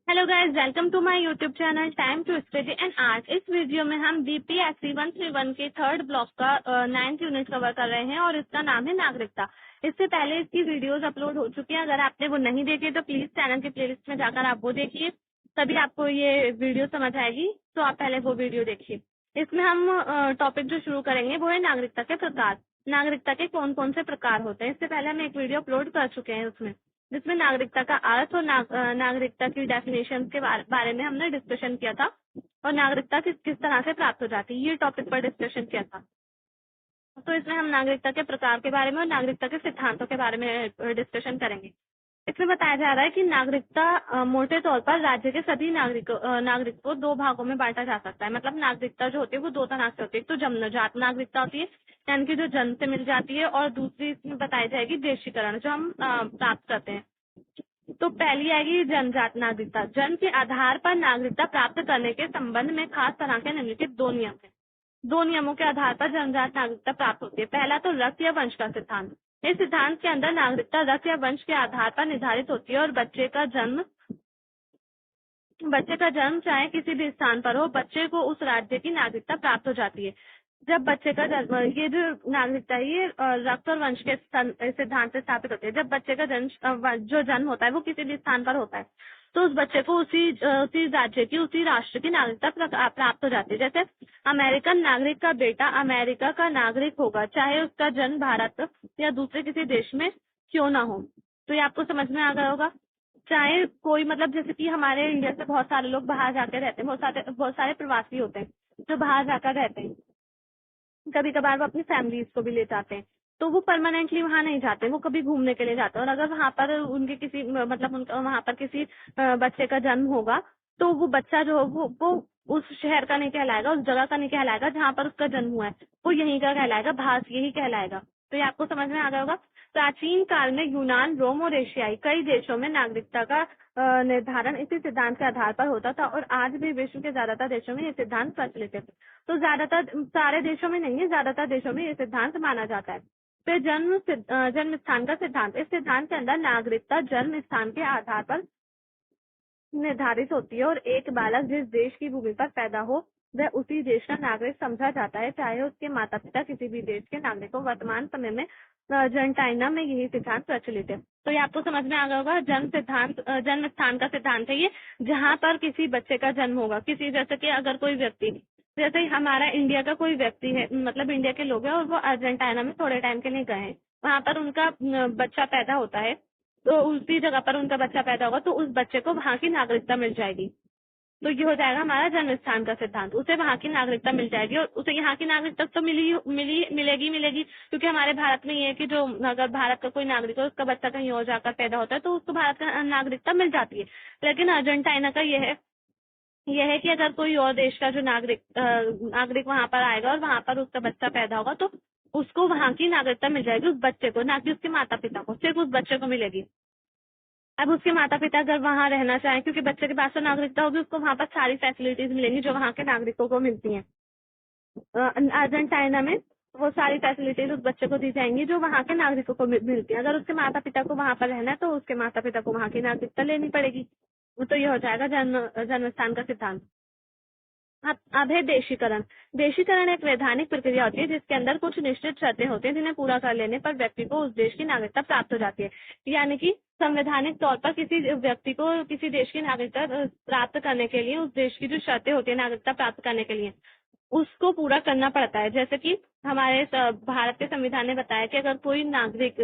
Hello guys, welcome to my YouTube channel time to study and art. इस video में हम BPSC 131 के third block का 9th unit cover कर रहे हैं और इसका नाम है नागरिकता। इससे पहले इसकी वीडियोस अपलोड हो चुकी हैं। अगर आपने वो नहीं देखी तो प्लीज चैनल की प्लेलिस्ट में जाकर आप वो देखिए, तभी आपको ये वीडियो समझ आएगी। तो आप पहले वो वीडियो देखिए। इसमें हम टॉपिक जो शुरू करेंगे वो है नागरिकता के प्रकार। नागरिकता के कौन कौन से प्रकार होते हैं, इससे पहले हम एक वीडियो अपलोड कर चुके हैं उसमें, जिसमें नागरिकता का अर्थ और नागरिकता की डेफिनेशन के बारे में हमने डिस्कशन किया था और नागरिकता किस किस तरह से प्राप्त हो जाती है, ये टॉपिक पर डिस्कशन किया था। तो इसमें हम नागरिकता के प्रकार के बारे में और नागरिकता के सिद्धांतों के बारे में डिस्कशन करेंगे। इसमें बताया जा रहा है कि नागरिकता मोटे तौर पर राज्य के सभी नागरिक को दो भागों में बांटा जा सकता है। मतलब नागरिकता जो होती है वो दो तरह से होती है। एक तो जन्मजात नागरिकता होती है, यानी कि जो जन्म से मिल जाती है, और दूसरी इसमें बताई जाएगी देशीकरण, जो हम प्राप्त करते हैं। तो पहली आएगी जन्मजात नागरिकता। जन्म के आधार पर नागरिकता प्राप्त करने के संबंध में खास तरह के निम्नलिखित दो नियम हैं। दो नियमों के आधार पर जन्मजात नागरिकता प्राप्त होती है। पहला तो रक्त या वंश का सिद्धांत। इस सिद्धांत के अंदर नागरिकता रक्त या वंश के आधार पर निर्धारित होती है और बच्चे का जन्म चाहे किसी भी स्थान पर हो, बच्चे को उस राज्य की नागरिकता प्राप्त हो जाती है। जब बच्चे का जन्म, ये जो नागरिकता है ये रक्त और वंश के सिद्धांत से स्थापित होती है। जब बच्चे का जो जन्म होता है वो किसी भी स्थान पर होता है, तो उस बच्चे को उसी राज्य की, उसी राष्ट्र की नागरिकता प्राप्त हो जाती है। जैसे अमेरिकन नागरिक का बेटा अमेरिका का नागरिक होगा, चाहे उसका जन्म भारत या दूसरे किसी देश में क्यों ना हो। तो ये आपको समझ में आ गया होगा। चाहे कोई, मतलब जैसे कि हमारे इंडिया से बहुत सारे लोग बाहर जाकर रहते हैं, बहुत सारे प्रवासी होते हैं जो बाहर जाकर रहते हैं। कभी कभार वो अपनी फैमिलीज को भी ले जाते हैं, तो वो परमानेंटली वहाँ नहीं जाते, वो कभी घूमने के लिए जाते हैं। और अगर वहाँ पर उनके किसी, मतलब उनका वहाँ पर किसी बच्चे का जन्म होगा, तो वो बच्चा जो वो उस शहर का नहीं कहलाएगा, उस जगह का नहीं कहलाएगा जहाँ पर उसका जन्म हुआ है, वो यहीं का कहलाएगा, भारत यही कहलाएगा। तो ये आपको समझ में आ गया होगा। प्राचीन काल में यूनान, रोम और एशियाई कई देशों में नागरिकता का निर्धारण इसी सिद्धांत के आधार पर होता था, और आज भी विश्व के ज्यादातर देशों में ये सिद्धांत प्रचलित है। तो ज्यादातर, सारे देशों में नहीं है, ज्यादातर देशों में ये सिद्धांत माना जाता है। फिर जन्म स्थान का सिद्धांत। इस सिद्धांत के अंदर नागरिकता जन्म स्थान के आधार पर निर्धारित होती है, और एक बालक जिस देश की भूमि पर पैदा हो वह उसी देश का नागरिक समझा जाता है, चाहे उसके माता पिता किसी भी देश के नागरिक हो। वर्तमान समय में अर्जेंटीना में यही सिद्धांत प्रचलित है। तो ये आपको समझ में आ गया होगा। जन्म स्थान का सिद्धांत है ये, जहाँ पर किसी बच्चे का जन्म होगा। किसी, जैसे कि अगर कोई व्यक्ति, जैसे हमारा इंडिया का कोई व्यक्ति है, मतलब इंडिया के लोग हैं और वो अर्जेंटीना में थोड़े टाइम के लिए गए हैं, वहाँ पर उनका बच्चा पैदा होता है, तो उसी जगह पर उनका बच्चा पैदा होगा, तो उस बच्चे को वहाँ की नागरिकता मिल जाएगी। तो ये हो जाएगा हमारा जन्म स्थान का सिद्धांत। उसे वहाँ की नागरिकता मिल जाएगी, और उसे यहाँ की नागरिकता तो मिलेगी, क्योंकि हमारे भारत में ये है कि जो, अगर भारत का कोई नागरिक हो, उसका बच्चा कहीं और जाकर पैदा होता है, तो उसको भारत का नागरिकता मिल जाती है। लेकिन अर्जेंटीना का यह है कि अगर कोई और देश का जो नागरिक वहाँ पर आएगा और वहाँ पर उसका बच्चा पैदा होगा, तो उसको वहाँ की नागरिकता मिल जाएगी, उस बच्चे को, ना कि उसके माता पिता को, सिर्फ उस बच्चे को मिलेगी। अब उसके माता पिता अगर वहाँ रहना चाहें, क्योंकि बच्चे के पास तो नागरिकता होगी, उसको वहाँ पर सारी फैसिलिटीज मिलेंगी जो वहाँ के नागरिकों को मिलती हैं। अर्जेंटीना में वो सारी फैसिलिटीज उस बच्चे को दी जाएंगी जो वहाँ के नागरिकों को मिलती है। अगर उसके माता पिता को वहाँ पर रहना है, तो उसके माता पिता को वहाँ की नागरिकता लेनी पड़ेगी। तो ये हो जाएगा जन्म स्थान का सिद्धांत। अब है देशीकरण। देशीकरण एक वैधानिक प्रक्रिया होती है जिसके अंदर कुछ निश्चित शर्तें होती हैं, जिन्हें पूरा कर लेने पर व्यक्ति को उस देश की नागरिकता प्राप्त हो जाती है। यानी कि संवैधानिक तौर पर किसी व्यक्ति को किसी देश की नागरिकता प्राप्त करने के लिए उस देश की जो शर्तें होती है नागरिकता प्राप्त करने के लिए, उसको पूरा करना पड़ता है। जैसे कि हमारे भारत के संविधान ने बताया कि अगर कोई नागरिक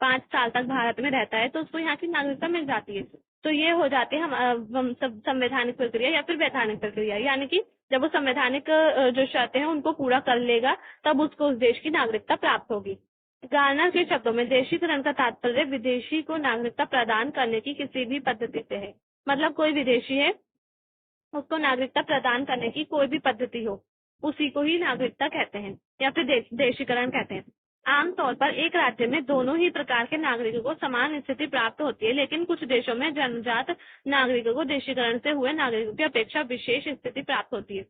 5 साल तक भारत में रहता है, तो उसको यहाँ की नागरिकता मिल जाती है। तो ये हो जाती है हम संवैधानिक प्रक्रिया या फिर वैधानिक प्रक्रिया। यानी कि जब वो संवैधानिक जो शर्तें हैं उनको पूरा कर लेगा, तब उसको उस देश की नागरिकता प्राप्त होगी। गार्नर के शब्दों में देशीकरण का तात्पर्य विदेशी को नागरिकता प्रदान करने की किसी भी पद्धति से है। मतलब कोई विदेशी है, उसको नागरिकता प्रदान करने की कोई भी पद्धति हो, उसी को ही नागरिकता कहते हैं या फिर देशीकरण कहते हैं। आमतौर पर एक राज्य में दोनों ही प्रकार के नागरिकों को समान स्थिति प्राप्त होती है, लेकिन कुछ देशों में जन्मजात नागरिकों को देशीकरण से हुए नागरिकों की अपेक्षा विशेष स्थिति प्राप्त होती है।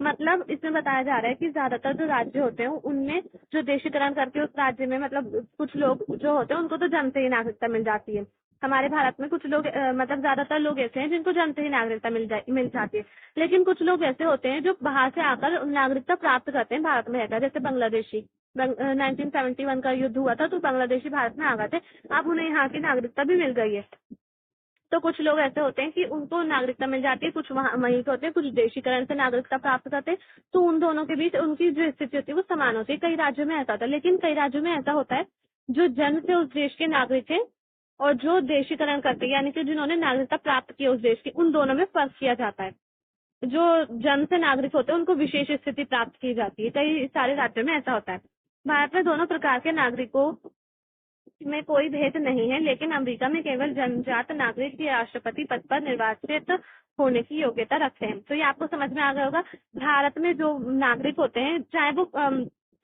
मतलब इसमें बताया जा रहा है कि ज्यादातर जो राज्य होते हैं उनमें जो देशीकरण करके उस राज्य में, मतलब कुछ लोग जो होते हैं उनको तो जन्म से ही नागरिकता मिल जाती है, हमारे भारत में कुछ लोग मतलब ज्यादातर लोग ऐसे हैं जिनको जन्म से ही नागरिकता मिल जाती है, लेकिन कुछ लोग ऐसे होते हैं जो बाहर से आकर नागरिकता प्राप्त करते हैं भारत में रहकर, जैसे बांग्लादेशी। 1971 का युद्ध हुआ था तो बांग्लादेशी भारत में आ गए थे, अब उन्हें यहाँ की नागरिकता भी मिल गई है। तो कुछ लोग ऐसे होते हैं कि उनको नागरिकता मिल जाती है, कुछ वहाँ वहीं के होते हैं, कुछ देशीकरण से नागरिकता प्राप्त करते हैं। तो उन दोनों के बीच उनकी जो स्थिति होती है वो समान होती है। कई राज्यों में ऐसा होता है, लेकिन कई राज्यों में ऐसा होता है जो जन्म से उस देश के नागरिक हैं और जो देशीकरण करते हैं, यानी कि जिन्होंने नागरिकता प्राप्त की उस देश की, उन दोनों में फर्क किया जाता है। जो जन्म से नागरिक होते हैं उनको विशेष स्थिति प्राप्त की जाती है। कई सारे राज्यों में ऐसा होता है। भारत में दोनों प्रकार के नागरिकों में कोई भेद नहीं है, लेकिन अमेरिका में केवल जन्मजात नागरिक ही राष्ट्रपति पद पर निर्वाचित होने की योग्यता रखते हैं। तो ये आपको समझ में आ गया होगा। भारत में जो नागरिक होते हैं,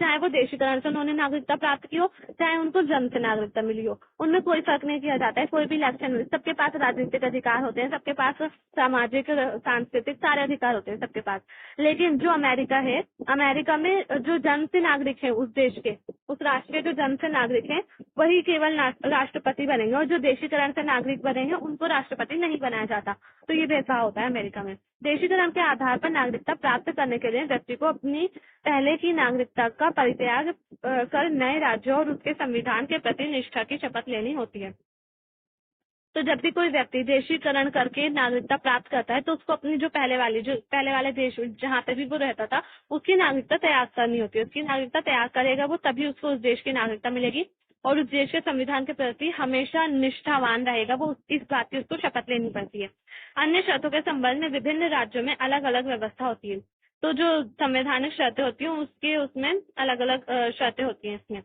चाहे वो देशीकरण से उन्होंने नागरिकता प्राप्त की हो, चाहे उनको जन्म से नागरिकता मिली हो, उनमें कोई फर्क नहीं किया जाता है। कोई भी इलेक्शन में सबके पास राजनीतिक अधिकार होते हैं, सबके पास सामाजिक सांस्कृतिक सारे अधिकार होते हैं सबके पास। लेकिन जो अमेरिका है, अमेरिका में जो जन्म से नागरिक है उस देश के, उस राष्ट्र के जो जन्म से नागरिक हैं, वही केवल राष्ट्रपति बनेंगे, और जो देशीकरण से नागरिक बने हैं उनको राष्ट्रपति नहीं बनाया जाता। तो ये भेदभाव होता है अमेरिका में। देशीकरण के आधार पर नागरिकता प्राप्त करने के लिए व्यक्ति को अपनी पहले की नागरिकता का परित्याग कर नए राज्यों और उसके संविधान के प्रति निष्ठा की शपथ लेनी होती है। तो जब भी कोई व्यक्ति देशीकरण करके नागरिकता प्राप्त करता है तो उसको अपनी जो पहले वाले देश जहाँ पे भी वो रहता था उसकी नागरिकता त्याग करनी होती है। उसकी नागरिकता त्याग करेगा वो, तभी उसको उस देश की नागरिकता मिलेगी, और उस देश के संविधान के प्रति हमेशा निष्ठावान रहेगा वो, इस बात की उसको शपथ लेनी पड़ती है। अन्य शर्तों के संबंध में विभिन्न राज्यों में अलग अलग व्यवस्था होती है। तो जो संवैधानिक शर्तें होती हैं उसके उसमें अलग अलग शर्तें होती हैं इसमें।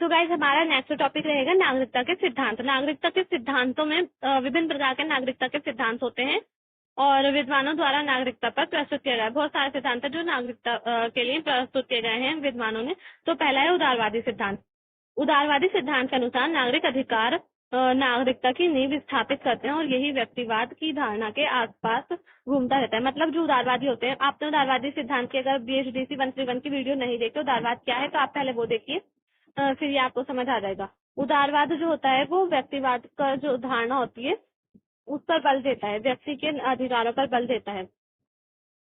तो गाइज हमारा नेक्स्ट टॉपिक रहेगा नागरिकता के सिद्धांत। नागरिकता के सिद्धांतों में विभिन्न प्रकार के नागरिकता के सिद्धांत होते हैं और विद्वानों द्वारा नागरिकता पर प्रस्तुत किया गया। बहुत सारे सिद्धांत जो नागरिकता के लिए प्रस्तुत किए गए हैं विद्वानों ने। तो पहला है उदारवादी सिद्धांत। उदारवादी सिद्धांत के अनुसार नागरिक अधिकार नागरिकता की नींव स्थापित करते हैं और यही व्यक्तिवाद की धारणा के आसपास घूमता रहता है। मतलब जो उदारवादी होते हैं, आपने उदारवादी सिद्धांत की अगर BHDC 131 की वीडियो नहीं देखी उदारवाद क्या है तो आप पहले वो देखिए, फिर ये आपको समझ आ जाएगा। उदारवाद जो होता है वो व्यक्तिवाद का जो धारणा होती है उस पर बल देता है, व्यक्ति के अधिकारों पर बल देता है।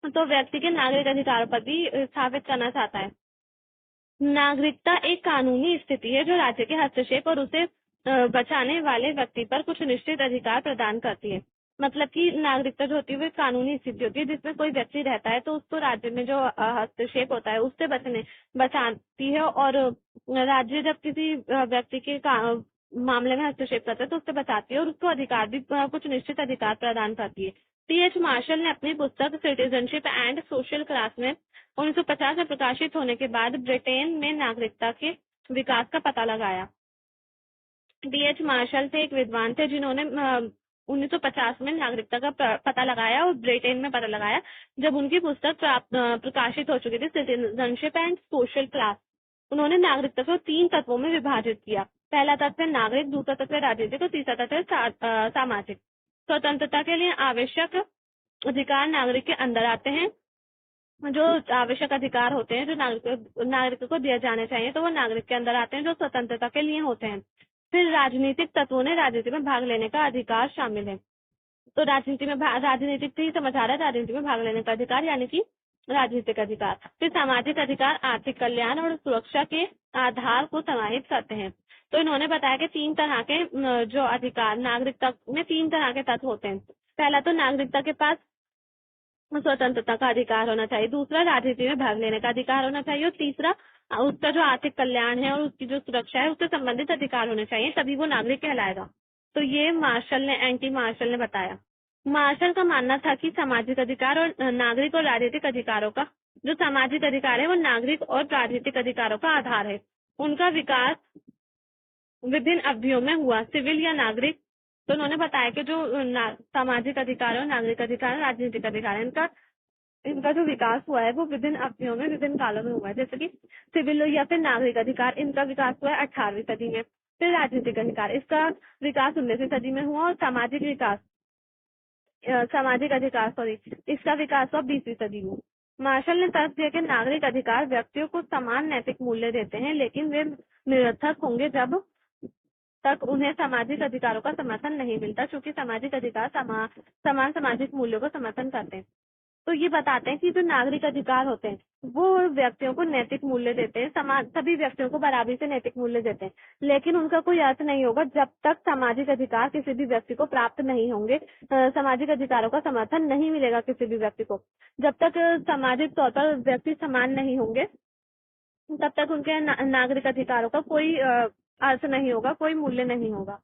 तो व्यक्ति के नागरिक अधिकारों पर भी स्थापित करना चाहता है। नागरिकता एक कानूनी स्थिति है जो राज्य के हस्तक्षेप और उसे बचाने वाले व्यक्ति पर कुछ निश्चित अधिकार प्रदान करती है। मतलब कि नागरिकता जो होती है वो एक कानूनी स्थिति होती है जिसमें कोई व्यक्ति रहता है तो उसको राज्य में जो हस्तक्षेप होता है उससे बचाती है, और राज्य जब किसी व्यक्ति के मामले में हस्तक्षेप करता है तो उससे बचाती है और उसको अधिकार भी कुछ निश्चित अधिकार प्रदान करती है। TH मार्शल ने अपनी पुस्तक सिटीजनशिप एंड सोशल क्लास में 1950 में प्रकाशित होने के बाद ब्रिटेन में नागरिकता के विकास का पता लगाया। TH मार्शल थे एक विद्वान थे जिन्होंने 1950 में नागरिकता का पता लगाया और ब्रिटेन में पता लगाया जब उनकी पुस्तक प्रकाशित हो चुकी थी सिटीजनशिप एंड सोशल क्लास। उन्होंने नागरिकता को 3 तत्वों में विभाजित किया। पहला तत्व नागरिक, दूसरा तत्व राजनीतिक और तीसरा तत्व सामाजिक। स्वतंत्रता के लिए आवश्यक अधिकार नागरिक के अंदर आते हैं। जो आवश्यक अधिकार होते हैं जो नागरिक को दिए जाने चाहिए तो वो नागरिक के अंदर आते हैं जो स्वतंत्रता के लिए होते हैं। फिर राजनीतिक तत्वों ने राजनीति में भाग लेने का अधिकार शामिल है। तो राजनीतिक से ही समझ आ रहा है राजनीति में भाग लेने का अधिकार यानी कि राजनीतिक अधिकार। फिर सामाजिक अधिकार आर्थिक कल्याण और सुरक्षा के आधार को समाहित करते हैं। तो इन्होंने बताया कि 3 तरह के जो अधिकार नागरिकता में 3 तरह के तत्व होते हैं। पहला तो नागरिकता के पास स्वतंत्रता का अधिकार होना चाहिए, दूसरा राजनीति में भाग लेने का अधिकार होना चाहिए, और तीसरा उसका जो आर्थिक कल्याण है और उसकी जो सुरक्षा है उससे संबंधित अधिकार होने चाहिए, तभी वो नागरिक कहलाएगा। तो ये एंटी मार्शल ने बताया। मार्शल का मानना था कि सामाजिक अधिकार और नागरिक और राजनीतिक अधिकारों का जो सामाजिक अधिकार है वो नागरिक और राजनीतिक अधिकारों का आधार है। उनका विकास विभिन्न अवधियों में हुआ, सिविल या नागरिक। तो उन्होंने बताया कि जो सामाजिक अधिकार है, नागरिक अधिकार, राजनीतिक अधिकार है, इनका जो विकास हुआ है वो विभिन्न अवधियों में विभिन्न कालों में हुआ है। जैसे कि सिविल या फिर नागरिक अधिकार, इनका विकास हुआ है 18वीं सदी में। फिर राजनीतिक अधिकार, इसका विकास 19वीं सदी में हुआ, और सामाजिक अधिकार इसका विकास हुआ 20वीं सदी में। मार्शल ने तर्क दिया कि नागरिक अधिकार व्यक्तियों को समान नैतिक मूल्य देते हैं, लेकिन वे निरर्थक होंगे जब तक उन्हें सामाजिक अधिकारों का समर्थन नहीं मिलता, क्योंकि सामाजिक अधिकार समान सामाजिक मूल्यों को समर्थन करते हैं। तो ये बताते हैं कि जो नागरिक अधिकार होते हैं वो व्यक्तियों को नैतिक मूल्य देते हैं, समाज सभी व्यक्तियों को बराबरी से नैतिक मूल्य देते हैं, लेकिन उनका कोई अर्थ नहीं होगा जब तक सामाजिक अधिकार किसी भी व्यक्ति को प्राप्त नहीं होंगे। सामाजिक अधिकारों का समर्थन नहीं मिलेगा किसी भी व्यक्ति को जब तक सामाजिक तौर पर व्यक्ति समान नहीं होंगे, तब तक उनके नागरिक अधिकारों का कोई अर्थ नहीं होगा, कोई मूल्य नहीं होगा।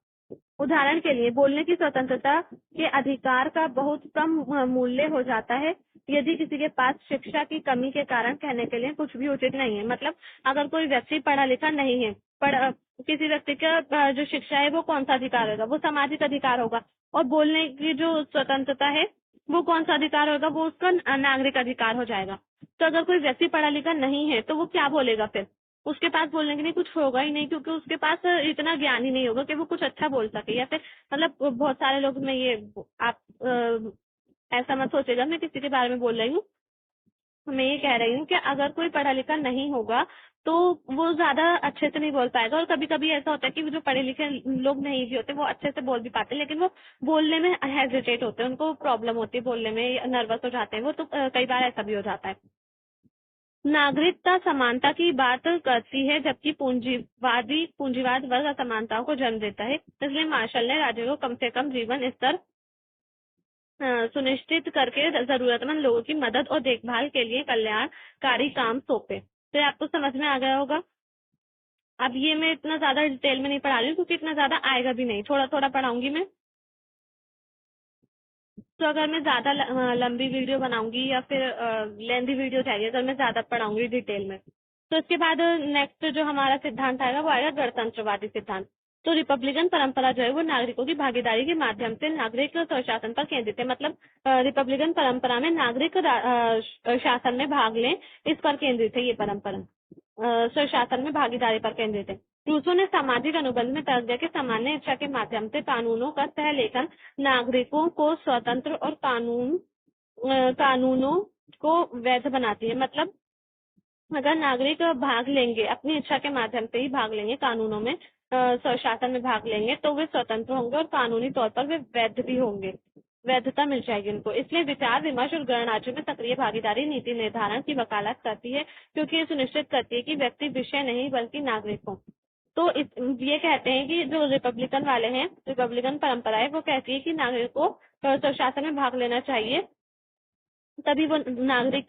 उदाहरण के लिए बोलने की स्वतंत्रता के अधिकार का बहुत कम मूल्य हो जाता है यदि किसी के पास शिक्षा की कमी के कारण कहने के लिए कुछ भी उचित नहीं है। मतलब अगर कोई व्यक्ति पढ़ा लिखा नहीं है, किसी व्यक्ति का जो शिक्षा है वो कौन सा अधिकार होगा, वो सामाजिक अधिकार होगा। और बोलने की जो स्वतंत्रता है वो कौन सा अधिकार होगा, वो उसका नागरिक अधिकार हो जाएगा। तो अगर कोई व्यक्ति पढ़ा लिखा नहीं है तो वो क्या बोलेगा, फिर उसके पास बोलने के लिए कुछ होगा ही नहीं, क्योंकि उसके पास इतना ज्ञान ही नहीं होगा कि वो कुछ अच्छा बोल सके। या फिर मतलब बहुत सारे लोग में ये आप ऐसा मत सोचेगा मैं किसी के बारे में बोल रही हूँ, मैं ये कह रही हूँ कि अगर कोई पढ़ा लिखा नहीं होगा तो वो ज्यादा अच्छे से नहीं बोल पाएगा। और कभी कभी ऐसा होता है कि जो पढ़े लिखे लोग नहीं भी होते वो अच्छे से बोल भी पाते हैं, लेकिन वो बोलने में हेजिटेट होते हैं, उनको प्रॉब्लम होती है बोलने में, नर्वस हो जाते हैं वो। तो कई बार ऐसा भी हो जाता है। नागरिकता समानता की बात करती है, जबकि पूंजीवाद वर्ग असमानताओं को जन्म देता है। इसलिए मार्शल ने राज्यों को कम से कम जीवन स्तर सुनिश्चित करके जरूरतमंद लोगों की मदद और देखभाल के लिए कल्याणकारी काम सौंपे। तो आपको समझ में आ गया होगा। अब ये मैं इतना ज्यादा डिटेल में नहीं पढ़ा रही हूँ, क्योंकि इतना ज्यादा आएगा भी नहीं, थोड़ा थोड़ा पढ़ाऊंगी मैं। तो अगर मैं ज्यादा लंबी वीडियो बनाऊंगी या फिर लेंथी वीडियो जाएगी अगर मैं ज्यादा पढ़ाऊंगी डिटेल में। तो इसके बाद नेक्स्ट जो हमारा सिद्धांत आएगा वो आएगा गणतंत्रवादी सिद्धांत। तो रिपब्लिकन परंपरा जो है वो नागरिकों की भागीदारी के माध्यम से नागरिक स्वशासन पर केंद्रित है। मतलब रिपब्लिकन परंपरा में नागरिक शासन में भाग लें, इस पर केंद्रित है ये परंपरा। स्वशासन में भागीदारी पर केंद्रित है। रूसो ने सामाजिक अनुबंध में तर्क दिया कि सामान्य इच्छा के माध्यम से कानूनों का सह लेखन नागरिकों को स्वतंत्र और कानूनों को वैध बनाती है। मतलब अगर नागरिक भाग लेंगे, अपनी इच्छा के माध्यम से ही भाग लेंगे कानूनों में, स्वशासन में भाग लेंगे, तो वे स्वतंत्र होंगे और कानूनी तौर पर वे वैध भी होंगे, वैधता मिल जाएगी उनको। इसलिए विचार विमर्श और गणराज्यों में सक्रिय भागीदारी नीति निर्धारण की वकालत करती है, क्योंकि ये सुनिश्चित करती है कि व्यक्ति विषय नहीं बल्कि नागरिक हो। तो ये कहते हैं कि जो रिपब्लिकन वाले हैं, रिपब्लिकन परंपरा है, वो कहती है कि नागरिक को स्वशासन में भाग लेना चाहिए, तभी वो नागरिक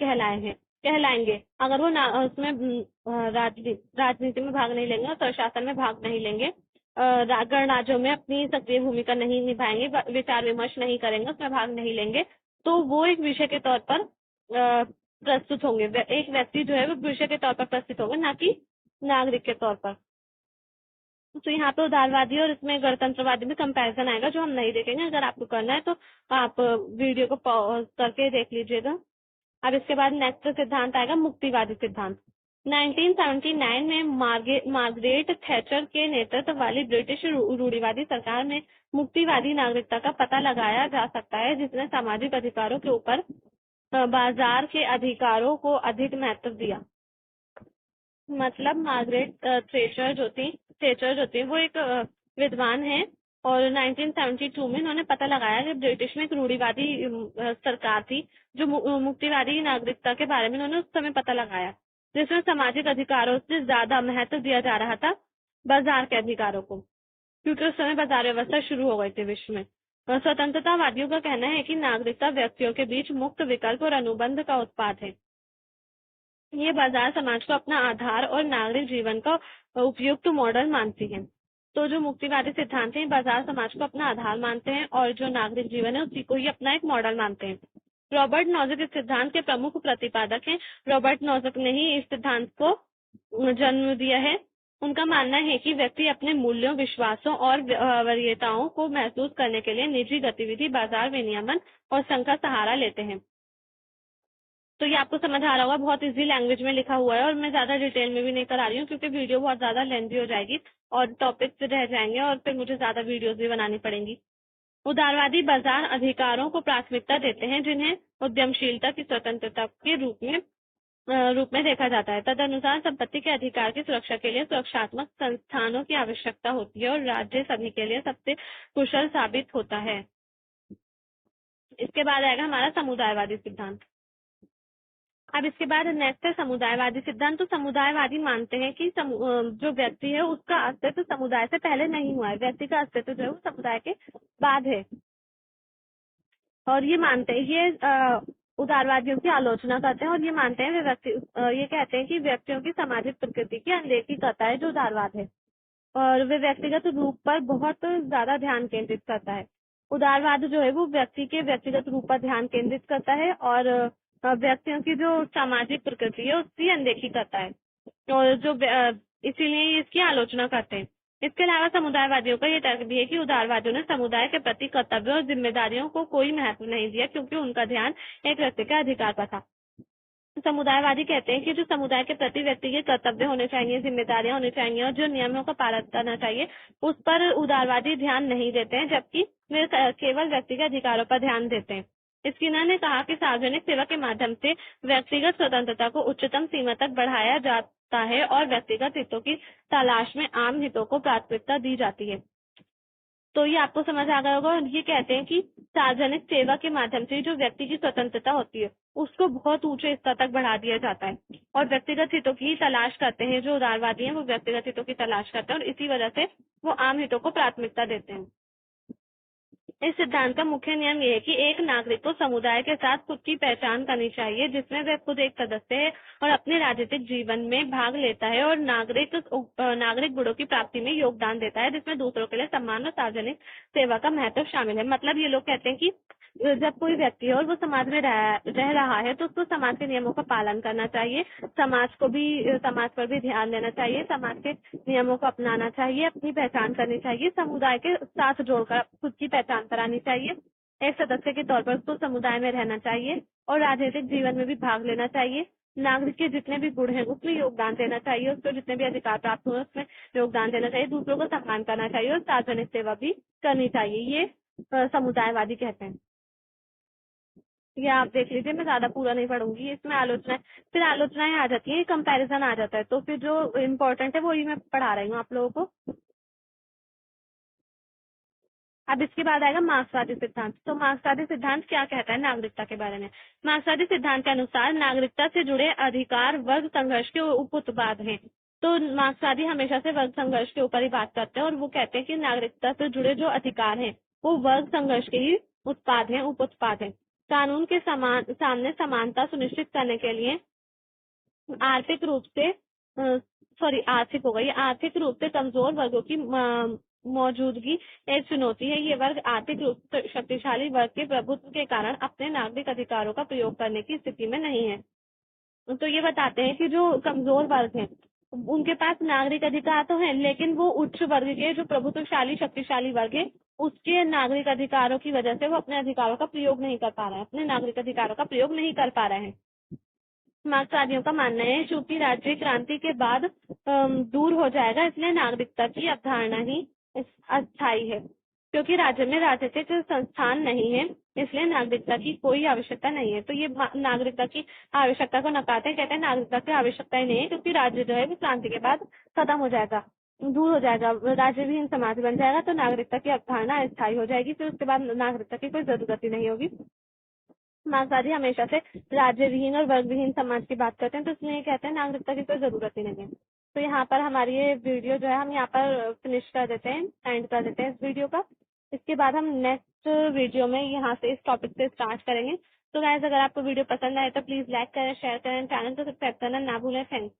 कहलाएंगे। अगर वो उसमें राजनीति में भाग नहीं लेंगे और स्वशासन में भाग नहीं लेंगे, गणराज्यों में अपनी सक्रिय भूमिका नहीं निभाएंगे, विचार विमर्श नहीं करेंगे, उसमें भाग नहीं लेंगे, तो वो एक विषय के तौर पर प्रस्तुत होंगे। एक व्यक्ति जो है वो विषय के तौर पर प्रस्तुत होंगे, ना कि नागरिक के तौर पर। तो यहाँ पे उदारवादी और इसमें गणतंत्रवादी में कंपैरिजन आएगा, जो हम नहीं देखेंगे। अगर आपको करना है तो आप वीडियो को पॉज करके देख लीजिएगा। अब इसके बाद नेक्स्ट सिद्धांत आएगा मुक्तिवादी सिद्धांत। 1979 में मार्गरेट थैचर के नेतृत्व वाली ब्रिटिश रूढ़िवादी सरकार में मुक्तिवादी नागरिकता का पता लगाया जा सकता है, जिसने सामाजिक अधिकारों के ऊपर बाजार के अधिकारों को अधिक महत्व दिया। मतलब मार्गरेट थैचर जो थी वो एक विद्वान है, और 1972 में उन्होंने पता लगाया कि ब्रिटिश में एक रूढ़िवादी सरकार थी जो मुक्तिवादी नागरिकता के बारे में उन्होंने उस समय पता लगाया, जिसमें सामाजिक अधिकारों से ज्यादा महत्व दिया जा रहा था बाजार के अधिकारों को, क्योंकि उस समय बाजार व्यवस्था शुरू हो गई थी विश्व में। स्वतंत्रतावादियों का कहना है कि नागरिकता व्यक्तियों के बीच मुक्त विकल्प और अनुबंध का उत्पाद है। ये बाजार समाज को अपना आधार और नागरिक जीवन का उपयुक्त मॉडल मानती है। तो जो मुक्तिवादी सिद्धांत है, बाजार समाज को अपना आधार मानते हैं और जो नागरिक जीवन है उसी को ही अपना एक मॉडल मानते हैं। रॉबर्ट नॉजिक इस सिद्धांत के प्रमुख प्रतिपादक हैं। रॉबर्ट नॉजिक ने ही इस सिद्धांत को जन्म दिया है। उनका मानना है कि व्यक्ति अपने मूल्यों, विश्वासों और वरीयताओं को महसूस करने के लिए निजी गतिविधि, बाजार विनियमन और संघ का सहारा लेते हैं। तो ये आपको समझ आ रहा होगा, बहुत इजी लैंग्वेज में लिखा हुआ है, और मैं ज्यादा डिटेल में भी नहीं करा रही हूँ क्योंकि वीडियो बहुत ज्यादा लेंथी हो जाएगी और टॉपिक्स रह जाएंगे और फिर मुझे ज्यादा वीडियोस भी बनानी पड़ेंगी। उदारवादी बाजार अधिकारों को प्राथमिकता देते हैं, जिन्हें उद्यमशीलता की स्वतंत्रता के रूप में रूप में देखा जाता है। तदनुसार संपत्ति के अधिकार की सुरक्षा के लिए सुरक्षात्मक संस्थानों की आवश्यकता होती है और राज्य सभी के लिए सबसे कुशल साबित होता है। इसके बाद आएगा हमारा समुदायवादी सिद्धांत। अब इसके बाद नेक्स्ट है समुदायवादी सिद्धांत। तो समुदायवादी मानते हैं कि जो व्यक्ति है उसका अस्तित्व समुदाय से पहले नहीं हुआ है, व्यक्ति का अस्तित्व जो है वो समुदाय के बाद है। और ये मानते हैं, ये उदारवादियों की आलोचना करते हैं और ये मानते हैं ये कहते हैं कि व्यक्तियों की सामाजिक प्रकृति की अनदेखी करता है जो उदारवाद है, और वे व्यक्तिगत रूप पर बहुत ज्यादा ध्यान केंद्रित करता है। उदारवाद जो है वो व्यक्ति के व्यक्तिगत रूप पर ध्यान केंद्रित करता है और व्यक्तियों की जो सामाजिक प्रकृति है उसकी अनदेखी करता है, और इसीलिए इसकी आलोचना करते हैं। इसके अलावा समुदायवादियों का ये तर्क भी है कि उदारवादियों ने समुदाय के प्रति कर्तव्य और जिम्मेदारियों को कोई महत्व नहीं दिया, क्योंकि उनका ध्यान एक व्यक्ति के अधिकार पर था। समुदायवादी कहते हैं कि जो समुदाय के प्रति व्यक्ति के कर्तव्य होने चाहिए, जिम्मेदारियां होनी चाहिए और जो नियमों का पालन करना चाहिए, उस पर उदारवादी ध्यान नहीं देते हैं, जबकि वे केवल व्यक्ति के अधिकारों पर ध्यान देते हैं। स्किनर ने कहा कि सार्वजनिक सेवा के माध्यम से व्यक्तिगत स्वतंत्रता को उच्चतम सीमा तक बढ़ाया जाता है और व्यक्तिगत हितों की तलाश में आम हितों को प्राथमिकता दी जाती है। तो ये आपको समझ आ गया होगा। ये कहते हैं कि सार्वजनिक सेवा के माध्यम से जो व्यक्ति की स्वतंत्रता होती है उसको बहुत ऊंचे स्तर तक बढ़ा दिया जाता है, और व्यक्तिगत हितों की तलाश करते हैं। जो उदारवादी हैं वो व्यक्तिगत हितों की तलाश करते हैं और इसी वजह से वो आम हितों को प्राथमिकता देते हैं। इस सिद्धांत का मुख्य नियम ये है कि एक नागरिक को समुदाय के साथ खुद की पहचान करनी चाहिए, जिसमें वह खुद एक सदस्य है और अपने राजनीतिक जीवन में भाग लेता है और नागरिक गुणों की प्राप्ति में योगदान देता है, जिसमें दूसरों के लिए सम्मान और सार्वजनिक सेवा का महत्व शामिल है। मतलब ये लोग कहते हैं कि जब कोई व्यक्ति है और वो समाज में रह रहा है तो उसको समाज के नियमों का पालन करना चाहिए, समाज पर भी ध्यान देना चाहिए, समाज के नियमों को अपनाना चाहिए, अपनी पहचान करनी चाहिए, समुदाय के साथ जोड़कर खुद की पहचान करानी चाहिए, एक सदस्य के तौर पर उसको समुदाय में रहना चाहिए और राजनीतिक जीवन में भी भाग लेना चाहिए। नागरिक के जितने भी गुण हैं उसमें योगदान देना चाहिए, उसको जितने भी अधिकार प्राप्त हुए उसमें योगदान देना चाहिए, दूसरों को सम्मान करना चाहिए और सार्वजनिक सेवा भी करनी चाहिए। ये समुदायवादी कहते हैं। ये आप देख लीजिए, मैं ज्यादा पूरा नहीं पढ़ूंगी, इसमें आलोचनाएं आ जाती है, कंपैरिजन आ जाता है, तो फिर जो इम्पोर्टेंट है वो ही मैं पढ़ा रही हूँ आप लोगों को। अब इसके बाद आएगा मार्क्सवादी सिद्धांत। तो मार्क्सवादी सिद्धांत क्या कहता है नागरिकता के बारे में? मार्क्सवादी सिद्धांत के अनुसार नागरिकता से जुड़े अधिकार वर्ग संघर्ष के उप उत्पाद हैं। तो मार्क्सवादी हमेशा से वर्ग संघर्ष के ऊपर ही बात करते हैं और वो कहते हैं कि नागरिकता से जुड़े जो अधिकार हैं वो वर्ग संघर्ष के ही उत्पाद हैं, उप उत्पाद हैं। कानून के सामने समानता सुनिश्चित करने के लिए आर्थिक रूप से कमजोर वर्गों की मौजूदगी एक चुनौती है। ये वर्ग आर्थिक रूप से शक्तिशाली वर्ग के प्रभुत्व के कारण अपने नागरिक अधिकारों का प्रयोग करने की स्थिति में नहीं है। तो ये बताते हैं कि जो कमजोर वर्ग हैं उनके पास नागरिक अधिकार तो हैं, लेकिन वो उच्च वर्ग के जो प्रभुत्वशाली शक्तिशाली वर्ग है उसके नागरिक अधिकारों की वजह से वो अपने अधिकारों का प्रयोग नहीं कर पा रहे हैं, अपने नागरिक अधिकारों का प्रयोग नहीं कर पा रहे हैं। मार्क्सवादियों का मानना है चूंकि राज्य क्रांति के बाद दूर हो जाएगा, इसलिए नागरिकता की अवधारणा ही अस्थायी है। क्योंकि राज्य में राजनीतिक संस्थान नहीं है, इसलिए नागरिकता की कोई आवश्यकता नहीं है। तो ये नागरिकता की आवश्यकता को नकारते हैं, कहते हैं नागरिकता की आवश्यकता ही नहीं है, क्योंकि राज्य जो है वो क्रांति के बाद खत्म हो जाएगा, दूर हो जाएगा, राज्य विहीन समाज बन जाएगा, तो नागरिकता की अवधारणा अस्थायी हो जाएगी, फिर उसके बाद नागरिकता की कोई जरूरत ही नहीं होगी। मार्क्सवादी हमेशा से राज्य विहीन और वर्ग विहीन समाज की बात करते हैं, तो इसलिए कहते हैं नागरिकता की कोई जरूरत ही नहीं है। तो यहाँ पर हमारी ये वीडियो जो है हम यहाँ पर फिनिश कर देते हैं, एंड कर देते हैं इस वीडियो का। इसके बाद हम नेक्स्ट वीडियो में यहाँ से इस टॉपिक से स्टार्ट करेंगे। तो गाइस, अगर आपको वीडियो पसंद आए तो प्लीज लाइक करें, शेयर करें, चैनल को सब्सक्राइब करना ना भूलें। थैंक्स।